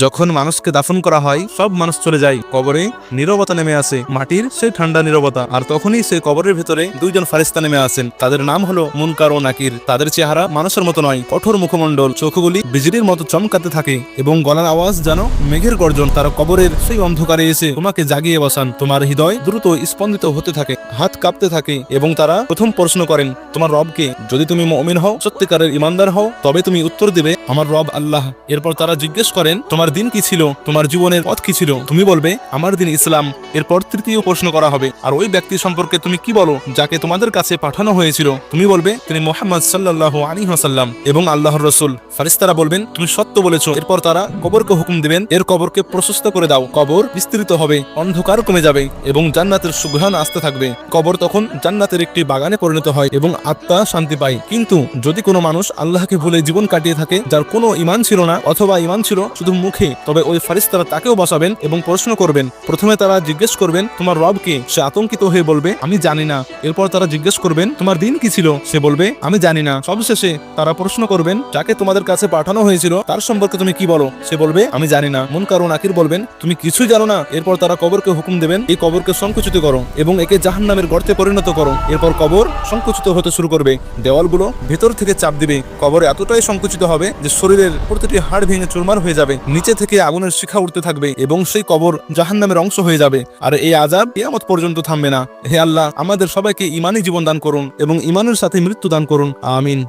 যখন মানুষকে দাফন করা হয় সব মানুষ চলে যায়, কবরে নীরবতা নেমে আসে, মাটির সেই ঠান্ডা নীরবতা। আর তখনই সেই কবরের ভেতরে দুইজন ফারিস্তা নেমে আসেন, তাদের নাম হলো মুনকার ও নাকির। তাদের চেহারা মানুষের মতো নয়, কঠোর মুখমণ্ডল, চোখগুলি বিজলির মতো চমকাতে থাকে এবং গলার আওয়াজ যেন মেঘের গর্জন। তারা কবরের সেই অন্ধকারে এসে তোমাকে জাগিয়ে বসান। তোমার হৃদয় দ্রুত স্পন্দিত হতে থাকে, হাত কাঁপতে থাকে এবং তারা প্রথম প্রশ্ন করেন, তোমার রবকে? যদি তুমি মুমিন হও, সত্যিকারের ইমানদার হও, তবে তুমি উত্তর দিবে, আমার রব আল্লাহ। এরপর তারা জিজ্ঞেস করেন, তোমার দিন কি ছিল, তোমার জীবনের পথ কি ছিল? তুমি বলবে, আমার দিন ইসলাম। এরপর তৃতীয় প্রশ্ন করা হবে, আর ওই ব্যক্তি সম্পর্কে তুমি কি বলো যাকে তোমাদের কাছে পাঠানো হয়েছিল? তুমি বলবে, তিনি মুহাম্মদ সাল্লাল্লাহু আলাইহি ওয়াসাল্লাম এবং আল্লাহর রাসূল। ফারিস্তারা বলবেন, তুমি সত্য বলেছো। এরপর তারা কবরকে হুকুম দিবেন, এর কবরকে প্রশস্ত করে দাও। কবর বিস্তৃত হবে, অন্ধকার কমে যাবে এবং জান্নাতের সুঘ্রাণ আসতে থাকবে। কবর তখন জান্নাতের একটি বাগানে পরিণত হয় এবং আত্মা শান্তি পায়। কিন্তু যদি কোনো মানুষ আল্লাহকে ভুলে জীবন কাটিয়ে থাকে, যার কোনো ঈমান ছিল না অথবা ঈমান ছিল শুধু মুখে, তবে ওই ফারিস্তারা তাকেও বসাবেন এবং প্রশ্ন করবেন। প্রথমে তারা জিজ্ঞেস করবেন, তোমার রব কে? সে আতঙ্কিত হয়ে বলবে, আমি জানি না। এরপর তারা জিজ্ঞেস করবেন, তোমার দিন কি ছিল? সে বলবে, আমি জানি না। সবশেষে তারা প্রশ্ন করবেন, যাকে তোমাদের কাছে পাঠানো হয়েছিল তার সম্পর্কে তুমি কি বলো? সে বলবে, আমি জানি না। মুনকার ও নাকির বলবেন, তুমি কিছুই জানো না? এরপর তারা কবরকে হুকুম দেবেন, এই কবরকে সংকুচিত করো এবং একে জাহান্নামের গর্তে পরিণত করো। এরপর কবর সংকুচিত হতে শুরু করবে, দেওয়ালগুলো ভেতর থেকে চাপ দিবে। কবর এতটাই সংকুচিত হবে যে শরীরের প্রতিটি হাড় ভেঙে চুরমার হয়ে যাবে। নিচে থেকে আগুনের শিখা উঠতে থাকবে এবং সেই কবর জাহান্নামের অংশ হয়ে যাবে। আর এই আযাব কিয়ামত পর্যন্ত থামবে না। হে আল্লাহ, আমাদের সবাইকে ঈমানি জীবন দান করুন এবং ঈমানের সাথে মৃত্যু দান করুন। আমিন।